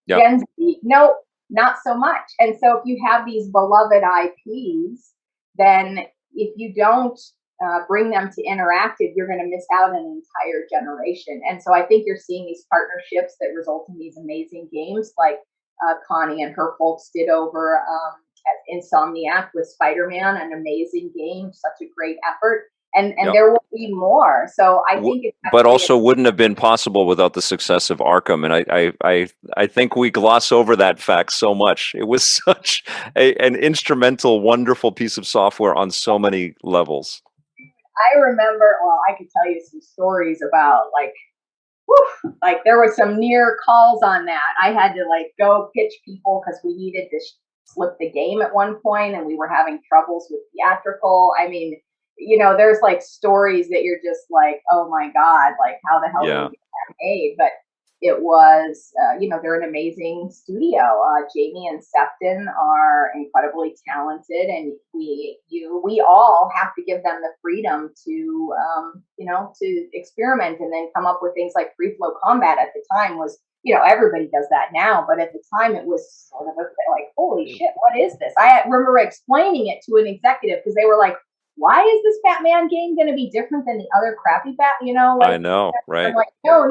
Yep. Gen Z, no, not so much. And so if you have these beloved IPs, then if you don't bring them to interactive, you're going to miss out on an entire generation. And so I think you're seeing these partnerships that result in these amazing games like Connie and her folks did over at Insomniac with Spider-Man, an amazing game, such a great effort. And there will be more. So I think it's but also wouldn't have been possible without the success of Arkham. And I think we gloss over that fact so much. It was such an instrumental, wonderful piece of software on so many levels. I remember, I could tell you some stories about there were some near calls on that. I had to go pitch people because we needed to slip the game at one point and we were having troubles with theatrical. I mean, there's stories that you're just oh my God, how the hell did we get that made? But it was, they're an amazing studio. Jamie and Sefton are incredibly talented, and we all have to give them the freedom to, to experiment and then come up with things like free flow combat. At the time was, everybody does that now, but at the time it was sort of holy shit, what is this? I remember explaining it to an executive because they were like, why is this Batman game going to be different than the other crappy I know, right? I'm no,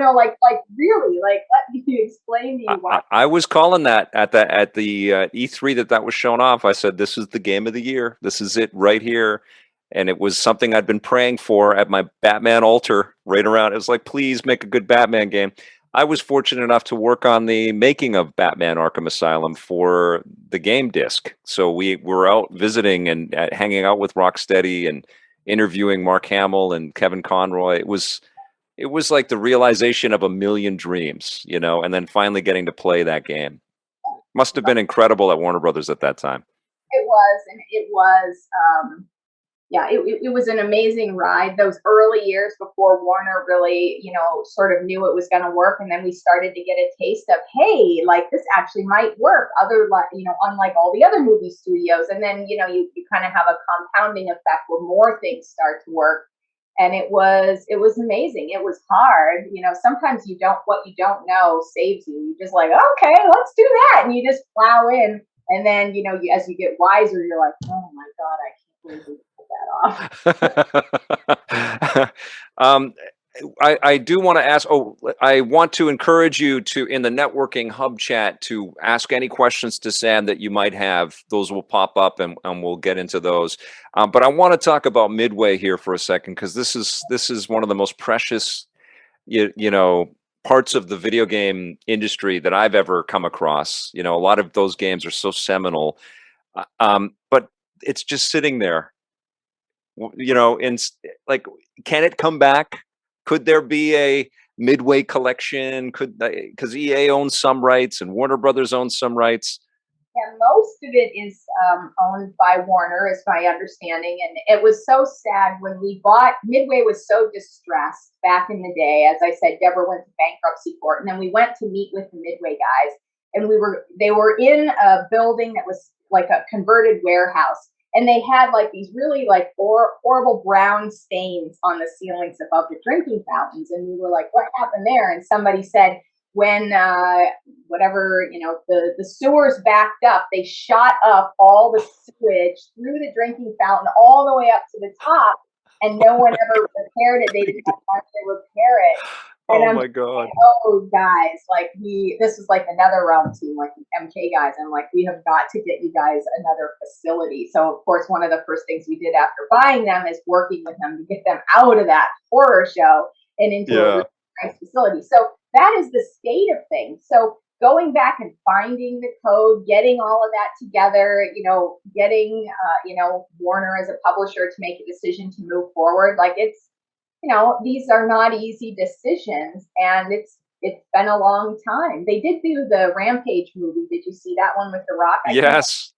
really, let me explain to you why. I was calling that at the E3 that was shown off. I said, this is the game of the year. This is it right here. And it was something I'd been praying for at my Batman altar right around. It was like, please make a good Batman game. I was fortunate enough to work on the making of Batman Arkham Asylum for the game disc. So we were out visiting and hanging out with Rocksteady and interviewing Mark Hamill and Kevin Conroy. It was like the realization of a million dreams, and then finally getting to play that game. Must have been incredible at Warner Brothers at that time. It was, and it was, it was an amazing ride. Those early years before Warner really, sort of knew it was going to work. And then we started to get a taste of, hey, this actually might work. Unlike all the other movie studios. And then, you kind of have a compounding effect where more things start to work. And it was amazing. It was hard. Sometimes what you don't know saves you. You're just like, okay, let's do that. And you just plow in. And then, as you get wiser, you're like, oh my God, I can't believe we put that off. I do want to ask, I want to encourage you to, in the networking hub chat, to ask any questions to Sam that you might have. Those will pop up and we'll get into those. But I want to talk about Midway here for a second, because this is one of the most precious, parts of the video game industry that I've ever come across. A lot of those games are so seminal, but it's just sitting there, can it come back? Could there be a Midway collection? Because EA owns some rights and Warner Brothers owns some rights. Yeah, most of it is owned by Warner, is my understanding. And it was so sad when we bought, Midway was so distressed back in the day. As I said, Deborah went to bankruptcy court, and then we went to meet with the Midway guys. And they were in a building that was like a converted warehouse. And they had these really horrible brown stains on the ceilings above the drinking fountains. And we were like, what happened there? And somebody said, when the sewers backed up, they shot up all the sewage through the drinking fountain all the way up to the top. and no one ever repaired it. They didn't have time to repair it. And Oh I'm my just God. like, oh, guys, like this is like another realm team, like the MK guys. And like, we have got to get you guys another facility. So of course, one of the first things we did after buying them is working with them to get them out of that horror show and into a really nice facility. So that is the state of things. So going back and finding the code, getting all of that together, getting, Warner as a publisher to make a decision to move forward. Like these are not easy decisions, and it's been a long time. They did do the Rampage movie. Did you see that one with The Rock? Yes.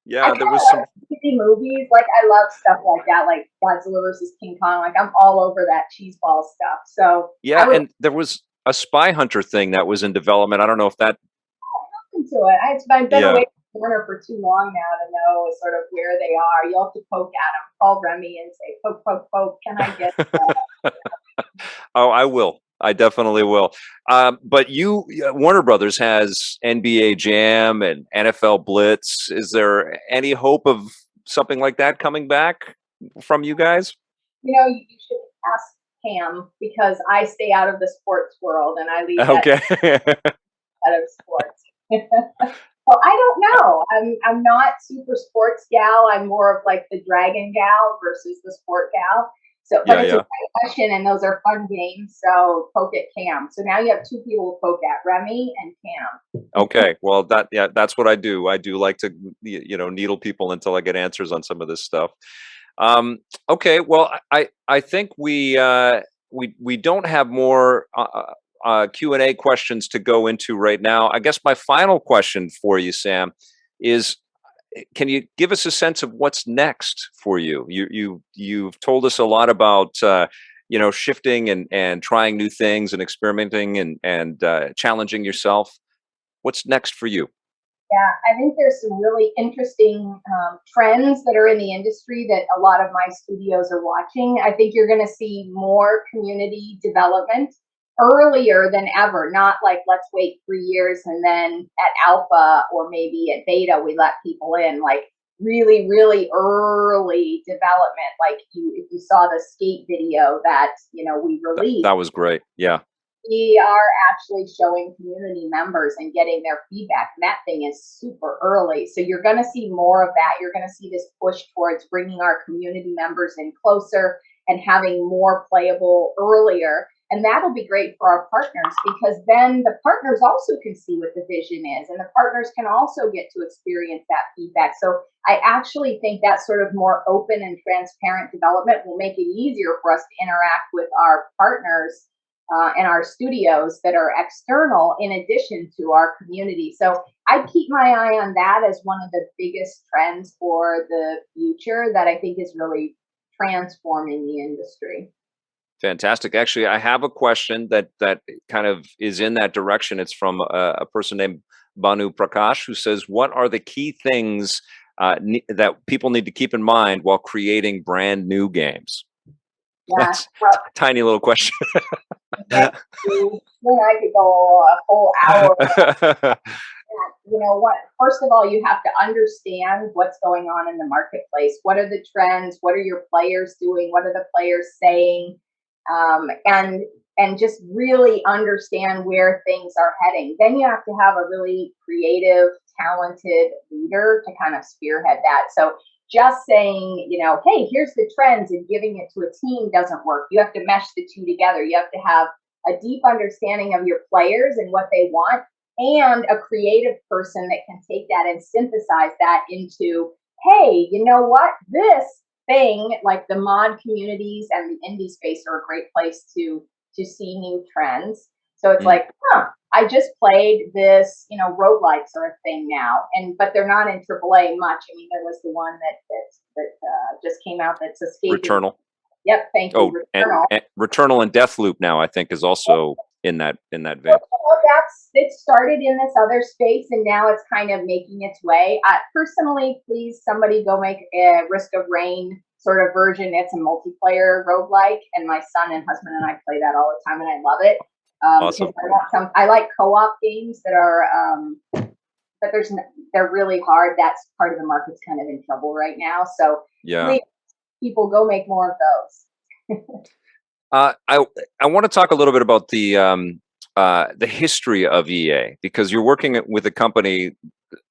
Yeah, I there was some movies. Like I love stuff like that, like Godzilla versus King Kong. Like I'm all over that cheeseball stuff. So and there was a Spy Hunter thing that was in development. I don't know if that into it. I've been away from Warner for too long now to know sort of where they are. You'll have to poke at them, call Remy and say, poke, poke, poke. Can I get that? Oh, I will. I definitely will. But Warner Brothers has NBA Jam and NFL Blitz. Is there any hope of something like that coming back from you guys? You should ask Cam, because I stay out of the sports world and I leave that out of sports. So I don't know. I'm not super sports gal. I'm more of like the dragon gal versus the sport gal. So, but it's a great question, and those are fun games. So poke at Cam. So now you have two people to poke at, Remy and Cam. Okay, well that's what I do. I do like to needle people until I get answers on some of this stuff. Okay, well I think we don't have more Q&A questions to go into right now. I guess my final question for you, Sam, is can you give us a sense of what's next for you? You've told us a lot about shifting and trying new things and experimenting and challenging yourself. What's next for you? Yeah, I think there's some really interesting trends that are in the industry that a lot of my studios are watching. I think you're going to see more community development earlier than ever, not like let's wait 3 years and then at alpha or maybe at beta we let people in. Like really, really early development. Like if you saw the skate video that we released, that was great. Yeah. We are actually showing community members and getting their feedback. And that thing is super early. So you're going to see more of that. You're going to see this push towards bringing our community members in closer and having more playable earlier. And that'll be great for our partners, because then the partners also can see what the vision is, and the partners can also get to experience that feedback. So I actually think that sort of more open and transparent development will make it easier for us to interact with our partners and our studios that are external, in addition to our community. So I keep my eye on that as one of the biggest trends for the future that I think is really transforming the industry. Fantastic. Actually, I have a question that kind of is in that direction. It's from a person named Banu Prakash, who says, what are the key things that people need to keep in mind while creating brand new games? Yeah, that's a tiny little question. I could go a whole hour. First of all, you have to understand what's going on in the marketplace. What are the trends? What are your players doing? What are the players saying? And just really understand where things are heading. Then you have to have a really creative, talented leader to kind of spearhead that. So just saying, hey, here's the trends and giving it to a team doesn't work. You have to mesh the two together. You have to have a deep understanding of your players and what they want, and a creative person that can take that and synthesize that into, hey, you know what? This thing, like the mod communities and the indie space, are a great place to see new trends. So it's like, I just played this, roguelikes are a thing now, but they're not in AAA much. I mean, there was the one that just came out that's escaping. Returnal. Yep, thank you. Returnal. And Returnal and Deathloop now, I think, is also in that vein. It started in this other space, and now it's kind of making its way. Personally, please, somebody go make a Risk of Rain sort of version. It's a multiplayer roguelike, and my son and husband and I play that all the time, and I love it. Awesome. I like co-op games that are, but they're really hard. That's part of the market's kind of in trouble right now. So yeah, please people go make more of those. I want to talk a little bit about the history of EA, because you're working with a company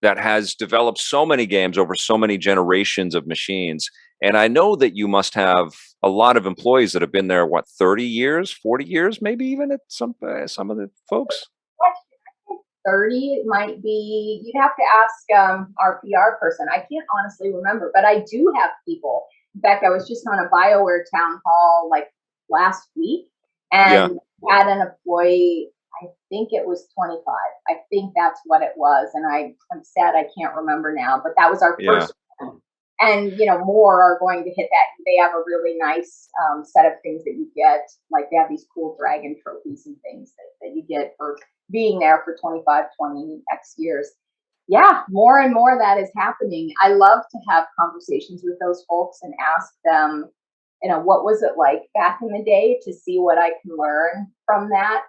that has developed so many games over so many generations of machines. And I know that you must have a lot of employees that have been there, what, 30 years, 40 years, maybe even at some of the folks? 30, it might be. You'd have to ask our PR person. I can't honestly remember, but I do have people. In fact, I was just on a BioWare town hall like last week, and had an employee, I think it was 25. I think that's what it was. And I'm sad I can't remember now, but that was our first one. And, you know, more are going to hit that. They have a really nice set of things that you get. Like they have these cool dragon trophies and things that you get for being there for 25, 20 X years. Yeah, more and more of that is happening. I love to have conversations with those folks and ask them, you know, what was it like back in the day, to see what I can learn from that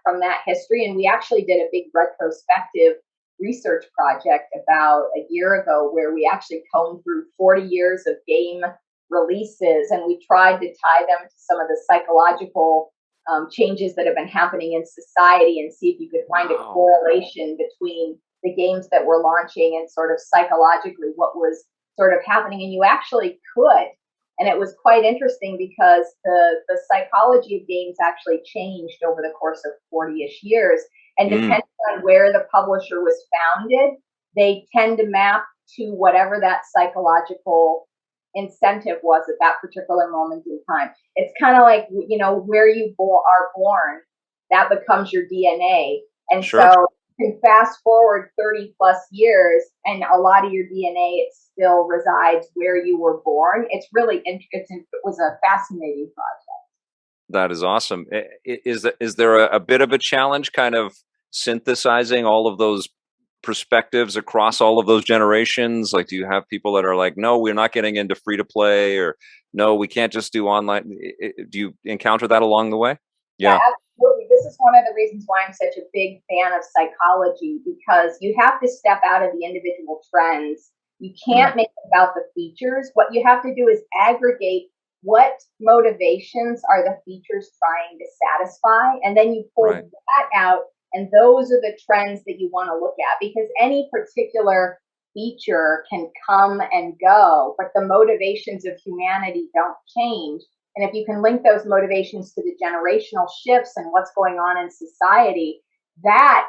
history. And we actually did a big retrospective research project about a year ago where we actually combed through 40 years of game releases, and we tried to tie them to some of the psychological changes that have been happening in society, and see if you could find a correlation between the games that were launching and sort of psychologically what was sort of happening. And you actually could. And it was quite interesting because the psychology of games actually changed over the course of 40-ish years. And depending on where the publisher was founded, they tend to map to whatever that psychological incentive was at that particular moment in time. It's kind of like, you know, where you are born, that becomes your DNA. And so you can fast forward 30 plus years, and a lot of your DNA, it still resides where you were born. It's really interesting. It was a fascinating project. That is awesome. Is there a bit of a challenge kind of synthesizing all of those perspectives across all of those generations? Like, do you have people that are like, no, we're not getting into free to play, or no, we can't just do online? Do you encounter that along the way? Yeah, absolutely. This is one of the reasons why I'm such a big fan of psychology, because you have to step out of the individual trends. You can't make it about the features. What you have to do is aggregate what motivations are the features trying to satisfy, and then you pull that out, and those are the trends that you want to look at, because any particular feature can come and go, but the motivations of humanity don't change. And if you can link those motivations to the generational shifts and what's going on in society, that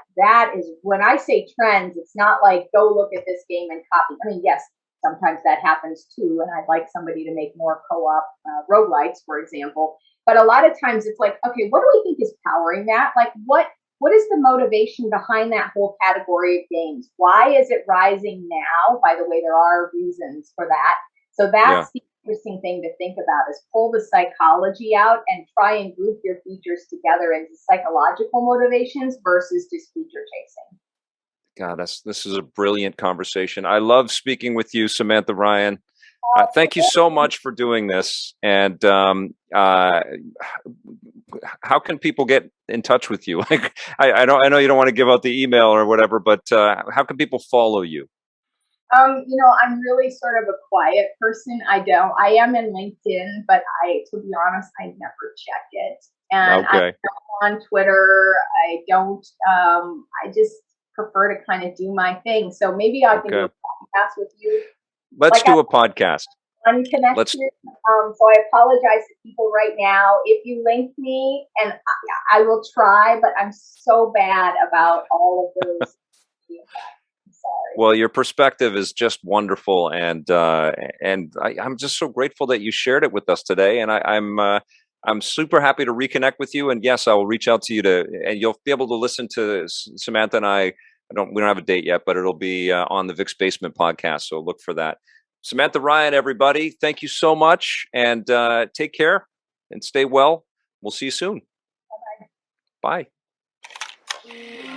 is, when I say trends, it's not like go look at this game and copy. I mean, yes, sometimes that happens too, and I'd like somebody to make more co-op roguelites, for example. But a lot of times it's like, okay, what do we think is powering that? Like, what is the motivation behind that whole category of games? Why is it rising now? By the way, there are reasons for that. So that's the interesting thing to think about, is pull the psychology out and try and group your features together into psychological motivations versus just feature chasing. God, this is a brilliant conversation. I love speaking with you, Samantha Ryan. Thank you so much for doing this. And how can people get in touch with you? Like, I know you don't want to give out the email or whatever, but how can people follow you? You know, I'm really sort of a quiet person. I am in LinkedIn, but to be honest, I never check it. And I'm on Twitter. I don't, I just prefer to kind of do my thing. So maybe I can do a podcast with you. Let's do a podcast. Unconnected. So I apologize to people right now. If you link me, and I will try, but I'm so bad about all of those. Sorry. Well, your perspective is just wonderful, and I'm just so grateful that you shared it with us today. And I'm super happy to reconnect with you. And yes, I will reach out to you and you'll be able to listen to Samantha and I. We don't have a date yet, but it'll be on the Vic's Basement podcast. So look for that. Samantha Ryan, everybody, thank you so much, and take care and stay well. We'll see you soon. Bye-bye. Bye.